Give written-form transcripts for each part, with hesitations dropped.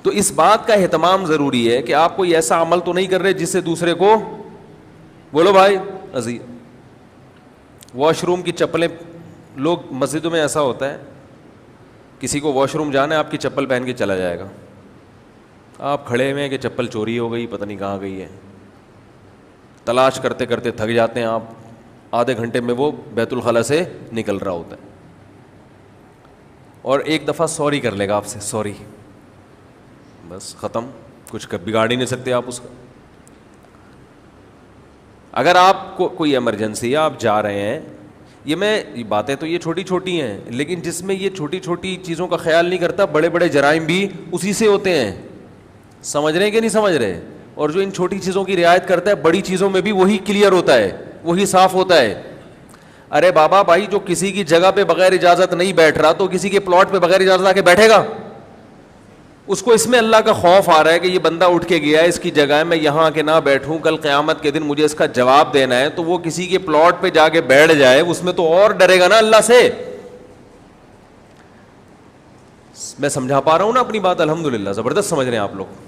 تو اس بات کا اہتمام ضروری ہے کہ آپ کوئی ایسا عمل تو نہیں کر رہے جس سے دوسرے کو, بولو بھائی عزیز, واش روم کی چپلیں, لوگ مسجدوں میں ایسا ہوتا ہے کسی کو واش روم جانا ہے, آپ کی چپل پہن کے چلا جائے گا, آپ کھڑے ہوئے ہیں کہ چپل چوری ہو گئی, پتہ نہیں کہاں گئی ہے, تلاش کرتے کرتے تھک جاتے ہیں آپ, آدھے گھنٹے میں وہ بیت الخلا سے نکل رہا ہوتا ہے, اور ایک دفعہ سوری کر لے گا آپ سے, سوری, بس ختم, کچھ بگاڑ ہی نہیں سکتے آپ اس کا. اگر آپ کو کوئی ایمرجنسی ہے, آپ جا رہے ہیں, یہ باتیں تو یہ چھوٹی چھوٹی ہیں, لیکن جس میں یہ چھوٹی چھوٹی چیزوں کا خیال نہیں کرتا, بڑے بڑے جرائم بھی اسی سے ہوتے ہیں. سمجھ رہے ہیں کہ نہیں سمجھ رہے؟ اور جو ان چھوٹی چیزوں کی رعایت کرتا ہے, بڑی چیزوں میں بھی وہی کلیئر ہوتا ہے, وہی صاف ہوتا ہے. ارے بابا بھائی, جو کسی کی جگہ پہ بغیر اجازت نہیں بیٹھ رہا, تو کسی کے پلاٹ پہ بغیر اجازت آ کے بیٹھے گا؟ اس کو اس میں اللہ کا خوف آ رہا ہے کہ یہ بندہ اٹھ کے گیا ہے, اس کی جگہ ہے, میں یہاں آ کے نہ بیٹھوں, کل قیامت کے دن مجھے اس کا جواب دینا ہے, تو وہ کسی کے پلاٹ پہ جا کے بیٹھ جائے, اس میں تو اور ڈرے گا نا اللہ سے. میں سمجھا پا رہا ہوں نا اپنی بات؟ الحمدللہ زبردست سمجھ رہے ہیں آپ لوگ.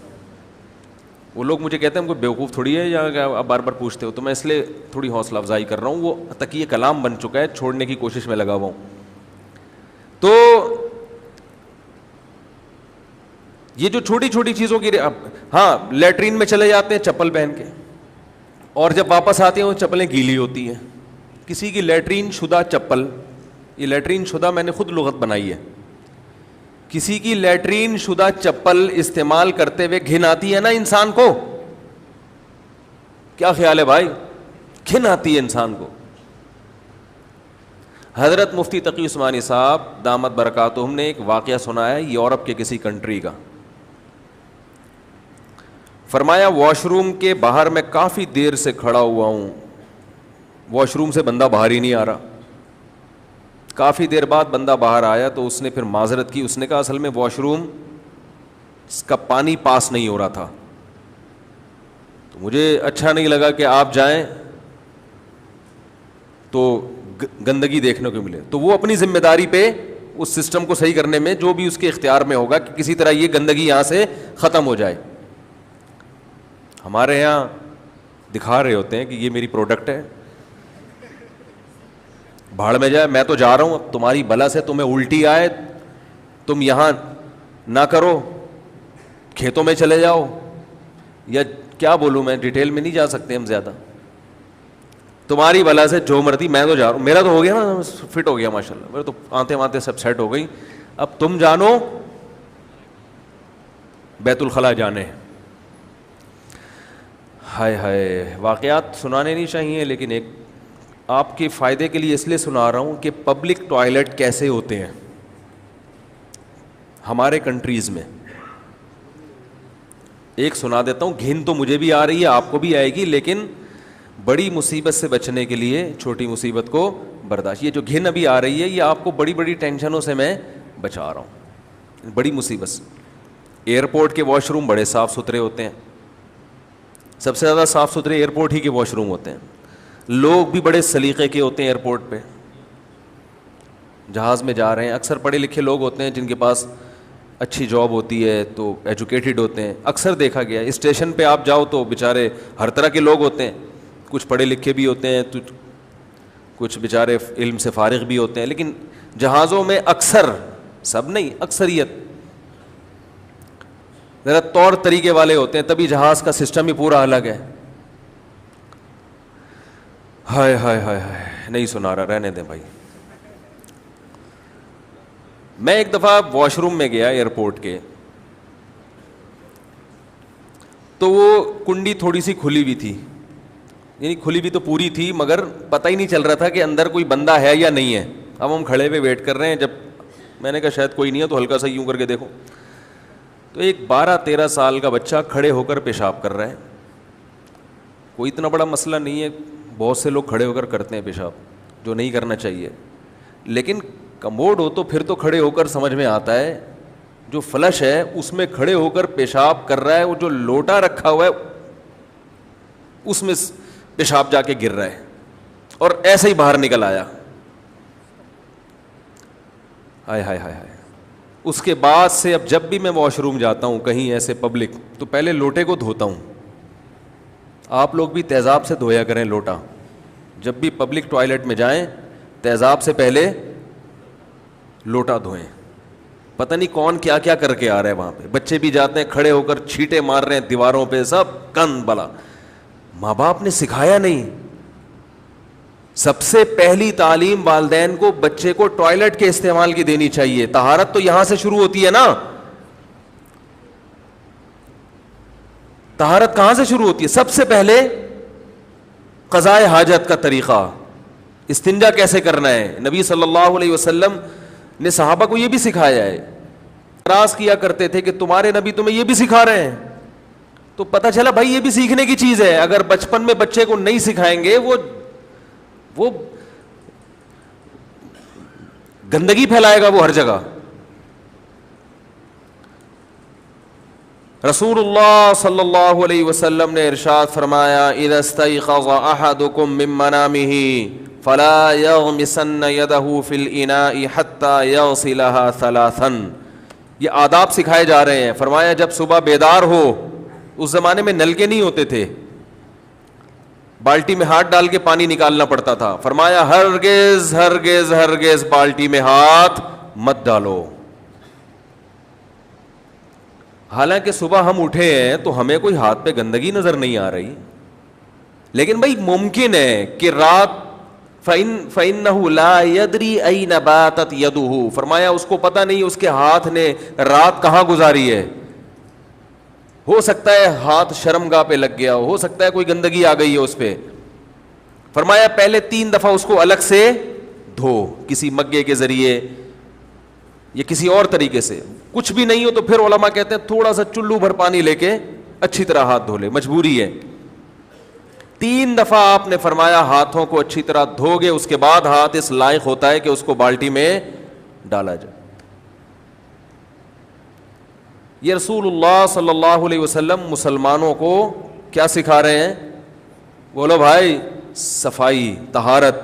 وہ لوگ مجھے کہتے ہیں کوئی بیوقوف تھوڑی ہے, یا آپ بار بار پوچھتے ہو, تو میں اس لیے تھوڑی حوصلہ افزائی کر رہا ہوں. وہ تقیہ کلام بن چکا ہے, چھوڑنے کی کوشش میں لگا ہوا ہوں. تو یہ جو چھوٹی چھوٹی چیزوں کی, ہاں لیٹرین میں چلے جاتے ہیں چپل پہن کے, اور جب واپس آتے ہیں وہ چپلیں گیلی ہوتی ہیں. کسی کی لیٹرین شدہ چپل, یہ لیٹرین شدہ میں نے خود لغت بنائی ہے, کسی کی لیٹرین شدہ چپل استعمال کرتے ہوئے گھن آتی ہے نا انسان کو. کیا خیال ہے بھائی؟ گھن آتی ہے انسان کو. حضرت مفتی تقی عثمانی صاحب دامت برکاتہم نے ایک واقعہ سنایا ہے یورپ کے کسی کنٹری کا. فرمایا واش روم کے باہر میں کافی دیر سے کھڑا ہوا ہوں, واش روم سے بندہ باہر ہی نہیں آ رہا. کافی دیر بعد بندہ باہر آیا تو اس نے پھر معذرت کی, اس نے کہا اصل میں واش روم کا پانی پاس نہیں ہو رہا تھا, تو مجھے اچھا نہیں لگا کہ آپ جائیں تو گندگی دیکھنے کو ملے. تو وہ اپنی ذمہ داری پہ اس سسٹم کو صحیح کرنے میں جو بھی اس کے اختیار میں ہوگا کہ کسی طرح یہ گندگی یہاں سے ختم ہو جائے. ہمارے یہاں دکھا رہے ہوتے ہیں کہ یہ میری پروڈکٹ ہے, بھاڑ میں جائے, میں تو جا رہا ہوں, اب تمہاری بلا سے تمہیں الٹی آئے, تم یہاں نہ کرو, کھیتوں میں چلے جاؤ, یا کیا بولوں میں, ڈیٹیل میں نہیں جا سکتے ہم زیادہ. تمہاری بلا سے جو مرضی, میں تو جا رہا ہوں, میرا تو ہو گیا نا, فٹ ہو گیا ماشاءاللہ, میرے تو آنتے وانتے سب سیٹ ہو گئی, اب تم جانو بیت الخلا جانے. ہائے ہائے, واقعات سنانے نہیں چاہیے, لیکن ایک آپ کے فائدے کے لیے اس لیے سنا رہا ہوں کہ پبلک ٹوائلٹ کیسے ہوتے ہیں ہمارے کنٹریز میں. ایک سنا دیتا ہوں, گھن تو مجھے بھی آ رہی ہے, آپ کو بھی آئے گی, لیکن بڑی مصیبت سے بچنے کے لیے چھوٹی مصیبت کو برداشت. یہ جو گھن ابھی آ رہی ہے یہ آپ کو بڑی بڑی ٹینشنوں سے میں بچا رہا ہوں, بڑی مصیبت سے. ایئرپورٹ کے واش روم بڑے صاف ستھرے ہوتے ہیں, سب سے زیادہ صاف ستھرے ایئرپورٹ ہی کے واش روم ہوتے ہیں. لوگ بھی بڑے سلیقے کے ہوتے ہیں ایئرپورٹ پہ. جہاز میں جا رہے ہیں, اکثر پڑھے لکھے لوگ ہوتے ہیں جن کے پاس اچھی جاب ہوتی ہے, تو ایجوکیٹڈ ہوتے ہیں, اکثر دیکھا گیا ہے. اسٹیشن پہ آپ جاؤ تو بیچارے ہر طرح کے لوگ ہوتے ہیں, کچھ پڑھے لکھے بھی ہوتے ہیں, کچھ بیچارے علم سے فارغ بھی ہوتے ہیں, لیکن جہازوں میں اکثر, سب نہیں, اکثریت ذرا طور طریقے والے ہوتے ہیں, تبھی جہاز کا سسٹم ہی پورا الگ ہے. ہائے ہائے ہائے ہائے, نہیں سنا رہا, رہنے دیں بھائی. میں ایک دفعہ واش روم میں گیا ایئرپورٹ کے, تو وہ کنڈی تھوڑی سی کھلی ہوئی تھی, یعنی کھلی بھی تو پوری تھی, مگر پتہ ہی نہیں چل رہا تھا کہ اندر کوئی بندہ ہے یا نہیں ہے. اب ہم کھڑے ہوئے ویٹ کر رہے ہیں, جب میں نے کہا شاید کوئی نہیں ہے, تو ہلکا سا یوں کر کے دیکھو, تو ایک 12-13 سال کا بچہ کھڑے ہو کر پیشاب کر رہا ہے. کوئی اتنا بڑا مسئلہ نہیں ہے, بہت سے لوگ کھڑے ہو کر کرتے ہیں پیشاب, جو نہیں کرنا چاہیے, لیکن کموڈ ہو تو پھر تو کھڑے ہو کر سمجھ میں آتا ہے. جو فلش ہے اس میں کھڑے ہو کر پیشاب کر رہا ہے, وہ جو لوٹا رکھا ہوا ہے اس میں پیشاب جا کے گر رہا ہے, اور ایسے ہی باہر نکل آیا. ہائے ہائے ہائے ہائے, اس کے بعد سے اب جب بھی میں واش روم جاتا ہوں کہیں ایسے پبلک, تو پہلے لوٹے کو دھوتا ہوں. آپ لوگ بھی تیزاب سے دھویا کریں لوٹا. جب بھی پبلک ٹوائلٹ میں جائیں تیزاب سے پہلے لوٹا دھوئیں. پتہ نہیں کون کیا کیا کر کے آ رہا ہے وہاں پہ. بچے بھی جاتے ہیں کھڑے ہو کر چھینٹے مار رہے ہیں دیواروں پہ, سب کن بلا. ماں باپ نے سکھایا نہیں. سب سے پہلی تعلیم والدین کو بچے کو ٹوائلٹ کے استعمال کی دینی چاہیے. طہارت تو یہاں سے شروع ہوتی ہے نا. طہارت کہاں سے شروع ہوتی ہے؟ سب سے پہلے قضائے حاجت کا طریقہ, استنجا کیسے کرنا ہے. نبی صلی اللہ علیہ وسلم نے صحابہ کو یہ بھی سکھایا ہے. اعتراض کیا کرتے تھے کہ تمہارے نبی تمہیں یہ بھی سکھا رہے ہیں. تو پتہ چلا بھائی یہ بھی سیکھنے کی چیز ہے. اگر بچپن میں بچے کو نہیں سکھائیں گے وہ گندگی پھیلائے گا وہ ہر جگہ. رسول اللہ صلی اللہ علیہ وسلم نے ارشاد فرمایا اذا استيقظ احدكم من منامه فلا يغمسن يده في الاناء حتى يغسلها ثلاثا. یہ آداب سکھائے جا رہے ہیں. فرمایا جب صبح بیدار ہو, اس زمانے میں نلکے نہیں ہوتے تھے, بالٹی میں ہاتھ ڈال کے پانی نکالنا پڑتا تھا. فرمایا ہرگز ہرگز ہرگز بالٹی میں ہاتھ مت ڈالو. حالانکہ صبح ہم اٹھے ہیں تو ہمیں کوئی ہاتھ پہ گندگی نظر نہیں آ رہی, لیکن بھائی ممکن ہے کہ رات فَإِنَّهُ لَا يَدْرِي أَيْنَ بَاتَتْ يَدُهُ. فرمایا اس کو پتہ نہیں اس کے ہاتھ نے رات کہاں گزاری ہے. ہو سکتا ہے ہاتھ شرمگاہ پہ لگ گیا ہو سکتا ہے کوئی گندگی آ گئی ہے اس پہ. فرمایا پہلے 3 دفعہ اس کو الگ سے دھو, کسی مگے کے ذریعے یا کسی اور طریقے سے. کچھ بھی نہیں ہو تو پھر علماء کہتے ہیں تھوڑا سا چلو بھر پانی لے کے اچھی طرح ہاتھ دھو لے, مجبوری ہے. 3 دفعہ آپ نے فرمایا ہاتھوں کو اچھی طرح دھو گے, اس کے بعد ہاتھ اس لائق ہوتا ہے کہ اس کو بالٹی میں ڈالا جائے. یہ رسول اللہ صلی اللہ علیہ وسلم مسلمانوں کو کیا سکھا رہے ہیں؟ بولو بھائی, صفائی, طہارت,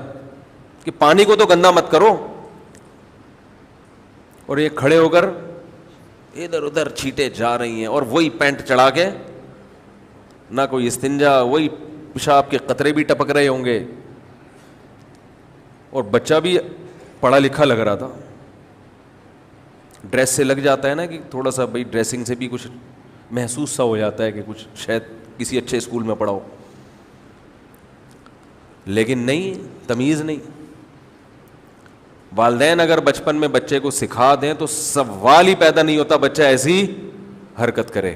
کہ پانی کو تو گندا مت کرو. اور یہ کھڑے ہو کر ادھر ادھر چھینٹے جا رہی ہیں اور وہی پینٹ چڑھا کے, نہ کوئی استنجا, وہی پیشاب کے قطرے بھی ٹپک رہے ہوں گے. اور بچہ بھی پڑھا لکھا لگ رہا تھا, ڈریس سے لگ جاتا ہے نا کہ تھوڑا سا بھائی ڈریسنگ سے بھی کچھ محسوس سا ہو جاتا ہے کہ کچھ شاید کسی اچھے اسکول میں پڑھا ہو, لیکن نہیں, تمیز نہیں. والدین اگر بچپن میں بچے کو سکھا دیں تو سوال ہی پیدا نہیں ہوتا بچہ ایسی حرکت کرے.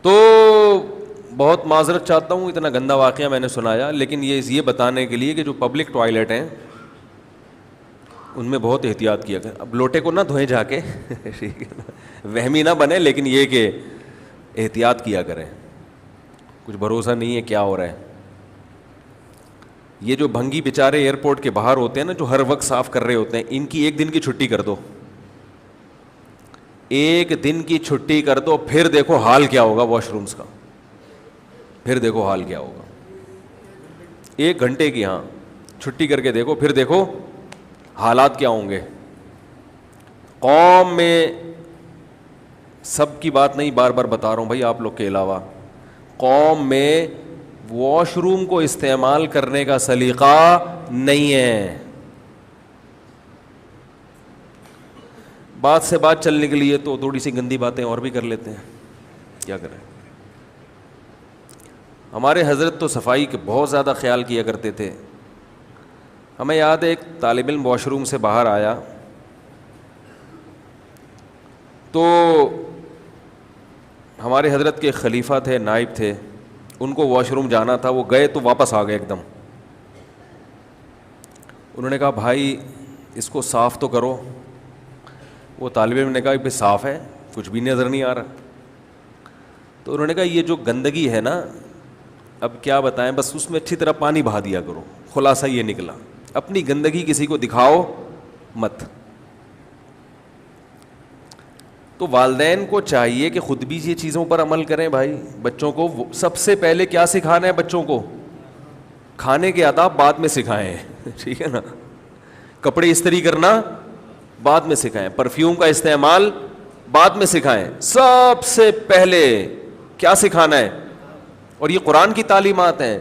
تو بہت معذرت چاہتا ہوں اتنا گندا واقعہ میں نے سنایا, لیکن یہ بتانے کے لیے کہ جو پبلک ٹوائلٹ ہیں ان میں بہت احتیاط کیا کریں. اب لوٹے کو نہ دھوئیں جا کے, ٹھیک ہے نا, وہمی نہ بنے, لیکن یہ کہ احتیاط کیا کریں. کچھ بھروسہ نہیں ہے کیا ہو رہا ہے. یہ جو بھنگی بیچارے ایئرپورٹ کے باہر ہوتے ہیں نا, جو ہر وقت صاف کر رہے ہوتے ہیں, ان کی 1 دن کی چھٹی کر دو, 1 دن کی چھٹی کر دو, پھر دیکھو حال کیا ہوگا واش رومز کا. پھر دیکھو حال کیا ہوگا. 1 گھنٹے کی ہاں چھٹی کر کے دیکھو, پھر دیکھو حالات کیا ہوں گے. قوم میں سب کی بات نہیں بار بار بتا رہا ہوں بھائی آپ لوگ کے علاوہ, قوم میں واش روم کو استعمال کرنے کا سلیقہ نہیں ہے. بات سے بات چلنے کے لیے تو تھوڑی سی گندی باتیں اور بھی کر لیتے ہیں, کیا کریں. ہمارے حضرت تو صفائی کے بہت زیادہ خیال کیا کرتے تھے. ہمیں یاد ہے ایک طالب علم واش روم سے باہر آیا تو ہمارے حضرت کے خلیفہ تھے, نائب تھے, ان کو واش روم جانا تھا, وہ گئے تو واپس آ گئے ایک دم. انہوں نے کہا بھائی اس کو صاف تو کرو. وہ طالب علم نے کہا کہ صاف ہے, کچھ بھی نظر نہیں آ رہا. تو انہوں نے کہا یہ جو گندگی ہے نا, اب کیا بتائیں, بس اس میں اچھی طرح پانی بہا دیا کرو. خلاصہ یہ نکلا, اپنی گندگی کسی کو دکھاؤ مت. تو والدین کو چاہیے کہ خود بھی یہ چیزوں پر عمل کریں. بھائی بچوں کو سب سے پہلے کیا سکھانا ہے؟ بچوں کو کھانے کے آداب بعد میں سکھائیں, ٹھیک ہے نا. کپڑے استری کرنا بعد میں سکھائیں, پرفیوم کا استعمال بعد میں سکھائیں, سب سے پہلے کیا سکھانا ہے؟ اور یہ قرآن کی تعلیمات ہیں.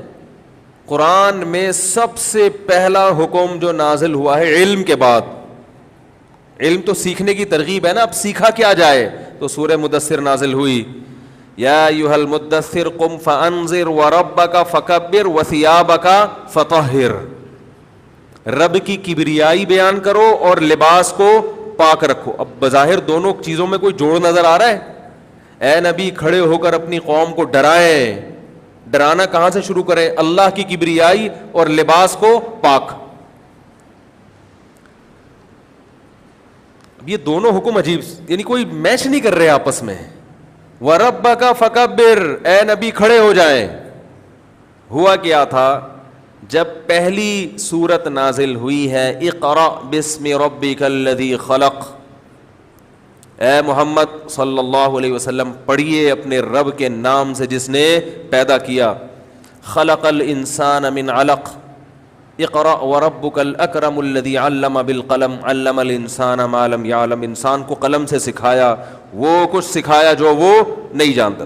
قرآن میں سب سے پہلا حکم جو نازل ہوا ہے علم کے بعد, علم تو سیکھنے کی ترغیب ہے نا, اب سیکھا کیا جائے, تو سورہ مدثر نازل ہوئی, یا ایھا المدثر قم فانذر وربک فکبر وثیابک فطہر. رب کی کبریائی بیان کرو اور لباس کو پاک رکھو. اب بظاہر دونوں چیزوں میں کوئی جوڑ نظر آ رہا ہے؟ اے نبی کھڑے ہو کر اپنی قوم کو ڈرائیں. ڈرانا کہاں سے شروع کریں؟ اللہ کی کبریائی اور لباس کو پاک. اب یہ دونوں حکم عجیب, یعنی کوئی میچ نہیں کر رہے آپس میں. وَرَبَّكَ فَكَبِّرْ, اے نبی کھڑے ہو جائیں. ہوا کیا تھا جب پہلی سورت نازل ہوئی ہے, اقرأ بسم ربک الذی خلق, اے محمد صلی اللہ علیہ وسلم پڑھیے اپنے رب کے نام سے جس نے پیدا کیا. خلق الانسان من علق, اقرأ وربک الاکرم الذی علم بالقلم علم الانسان ما لم یعلم. انسان کو قلم سے سکھایا, وہ کچھ سکھایا جو وہ نہیں جانتا.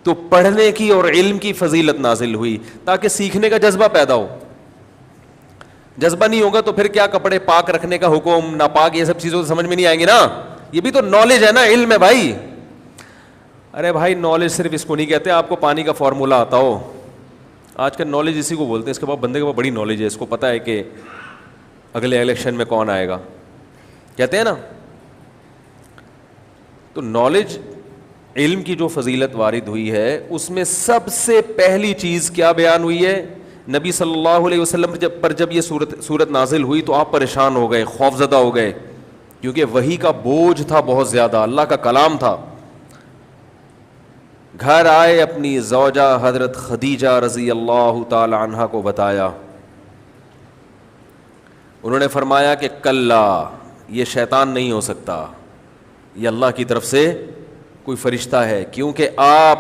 تو پڑھنے کی اور علم کی فضیلت نازل ہوئی تاکہ سیکھنے کا جذبہ پیدا ہو. جذبہ نہیں ہوگا تو پھر کیا کپڑے پاک رکھنے کا حکم, ناپاک, یہ سب چیزوں سمجھ میں نہیں آئیں گی نا. یہ بھی تو نالج ہے نا, علم ہے بھائی. ارے بھائی نالج صرف اس کو نہیں کہتے آپ کو پانی کا فارمولہ آتا ہو. آج کل نالج اسی کو بولتے ہیں. اس کے بعد بندے کے پاس بڑی نالج ہے, اس کو پتہ ہے کہ اگلے الیکشن میں کون آئے گا, کہتے ہیں نا. تو نالج, علم کی جو فضیلت وارد ہوئی ہے اس میں سب سے پہلی چیز کیا بیان ہوئی ہے؟ نبی صلی اللہ علیہ وسلم جب یہ سورت نازل ہوئی تو آپ پریشان ہو گئے, خوفزدہ ہو گئے, کیونکہ وحی کا بوجھ تھا بہت زیادہ, اللہ کا کلام تھا. گھر آئے, اپنی زوجہ حضرت خدیجہ رضی اللہ تعالی عنہا کو بتایا. انہوں نے فرمایا کہ کلا, یہ شیطان نہیں ہو سکتا, یہ اللہ کی طرف سے کوئی فرشتہ ہے, کیونکہ آپ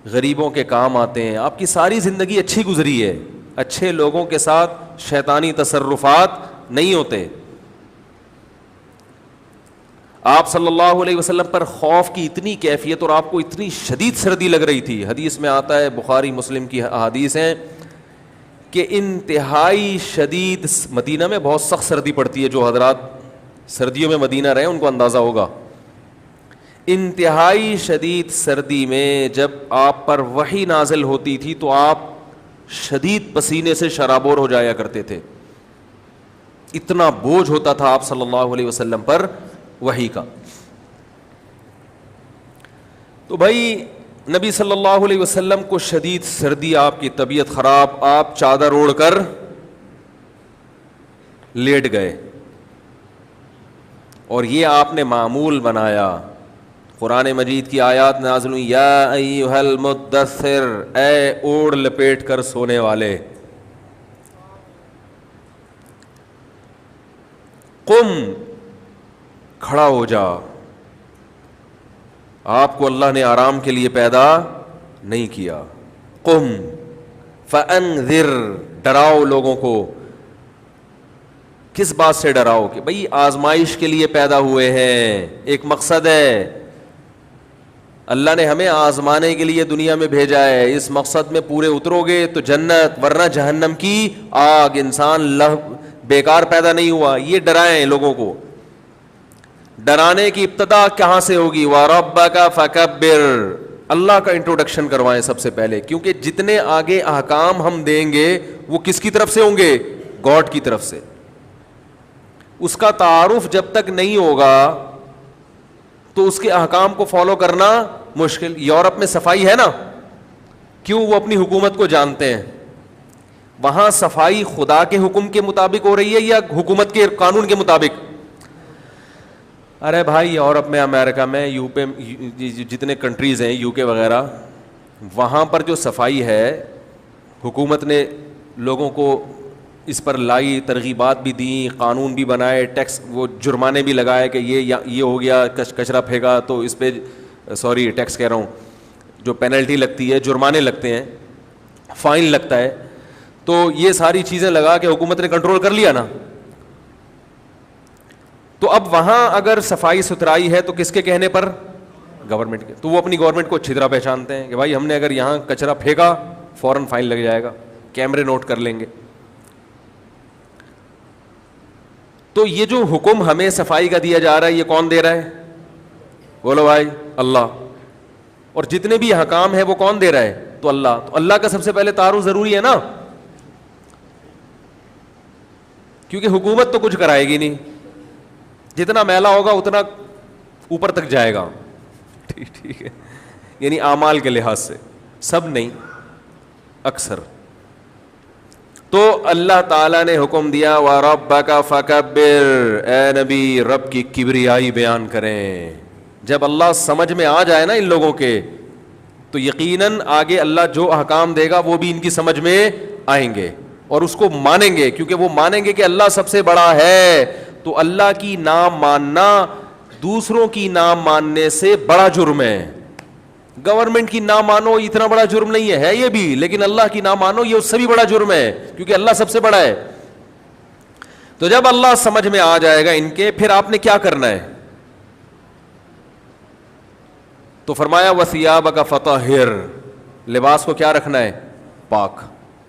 غریبوں کے کام آتے ہیں, آپ کی ساری زندگی اچھی گزری ہے, اچھے لوگوں کے ساتھ شیطانی تصرفات نہیں ہوتے. آپ صلی اللہ علیہ وسلم پر خوف کی اتنی کیفیت اور آپ کو اتنی شدید سردی لگ رہی تھی. حدیث میں آتا ہے, بخاری مسلم کی احادیث ہیں, کہ انتہائی شدید, مدینہ میں بہت سخت سردی پڑتی ہے, جو حضرات سردیوں میں مدینہ رہے ان کو اندازہ ہوگا. انتہائی شدید سردی میں جب آپ پر وحی نازل ہوتی تھی تو آپ شدید پسینے سے شرابور ہو جایا کرتے تھے. اتنا بوجھ ہوتا تھا آپ صلی اللہ علیہ وسلم پر وحی کا. تو بھائی نبی صلی اللہ علیہ وسلم کو شدید سردی, آپ کی طبیعت خراب, آپ چادر اوڑھ کر لیٹ گئے, اور یہ آپ نے معمول بنایا. قرآن مجید کی آیات نازل ہوئی, یا ایھا المدثر, اے اوڑھ لپیٹ کر سونے والے, قم, کھڑا ہو جا. آپ کو اللہ نے آرام کے لیے پیدا نہیں کیا. قم فانذر, ڈراؤ لوگوں کو. کس بات سے ڈراؤ؟ کہ بھئی آزمائش کے لیے پیدا ہوئے ہیں, ایک مقصد ہے, اللہ نے ہمیں آزمانے کے لیے دنیا میں بھیجا ہے. اس مقصد میں پورے اترو گے تو جنت, ورنہ جہنم کی آگ. انسان بیکار پیدا نہیں ہوا. یہ ڈرائیں لوگوں کو. ڈرانے کی ابتدا کہاں سے ہوگی؟ وَرَبَّكَ فَكَبِّرْ, اللہ کا انٹروڈکشن کروائیں سب سے پہلے, کیونکہ جتنے آگے احکام ہم دیں گے وہ کس کی طرف سے ہوں گے؟ گاڈ کی طرف سے. اس کا تعارف جب تک نہیں ہوگا تو اس کے احکام کو فالو کرنا مشکل. یورپ میں صفائی ہے نا, کیوں؟ وہ اپنی حکومت کو جانتے ہیں. وہاں صفائی خدا کے حکم کے مطابق ہو رہی ہے یا حکومت کے قانون کے مطابق؟ ارے بھائی یورپ میں, امریکہ میں, یو پی, جتنے کنٹریز ہیں, یو کے وغیرہ, وہاں پر جو صفائی ہے حکومت نے لوگوں کو اس پر لائی, ترغیبات بھی دیں, قانون بھی بنائے, ٹیکس, وہ جرمانے بھی لگائے کہ یہ ہو گیا, کچرا پھینکا تو اس پہ, سوری ٹیکس کہہ رہا ہوں, جو پینلٹی لگتی ہے, جرمانے لگتے ہیں, فائن لگتا ہے. تو یہ ساری چیزیں لگا کے حکومت نے کنٹرول کر لیا نا. تو اب وہاں اگر صفائی ستھرائی ہے تو کس کے کہنے پر؟ گورنمنٹ کے. تو وہ اپنی گورنمنٹ کو اچھی طرح پہچانتے ہیں کہ بھائی ہم نے اگر یہاں کچرا پھینکا فوراً فائن لگ جائے گا, کیمرے نوٹ کر لیں گے. تو یہ جو حکم ہمیں صفائی کا دیا جا رہا ہے یہ کون دے رہا ہے؟ بولو بھائی, اللہ. اور جتنے بھی احکام ہیں وہ کون دے رہا ہے؟ تو اللہ. تو اللہ کا سب سے پہلے تعارف ضروری ہے نا, کیونکہ حکومت تو کچھ کرائے گی نہیں, جتنا میلا ہوگا اتنا اوپر تک جائے گا. ٹھیک ہے, یعنی اعمال کے لحاظ سے سب نہیں, اکثر. تو اللہ تعالیٰ نے حکم دیا وَرَبَّكَ فَكَبِّرْ, اے نبی رب کی کبریائی بیان کریں. جب اللہ سمجھ میں آ جائے نا ان لوگوں کے, تو یقیناً آگے اللہ جو احکام دے گا وہ بھی ان کی سمجھ میں آئیں گے اور اس کو مانیں گے, کیونکہ وہ مانیں گے کہ اللہ سب سے بڑا ہے. تو اللہ کی نام ماننا دوسروں کی نام ماننے سے بڑا جرم ہے. گورنمنٹ کی نام مانو اتنا بڑا جرم نہیں ہے یہ بھی, لیکن اللہ کی نام مانو یہ اس سے بھی بڑا جرم ہے, کیونکہ اللہ سب سے بڑا ہے. تو جب اللہ سمجھ میں آ جائے گا ان کے, پھر آپ نے کیا کرنا ہے؟ تو فرمایا وَثِيَابَكَ فَطَهِّرْ, لباس کو کیا رکھنا ہے؟ پاک.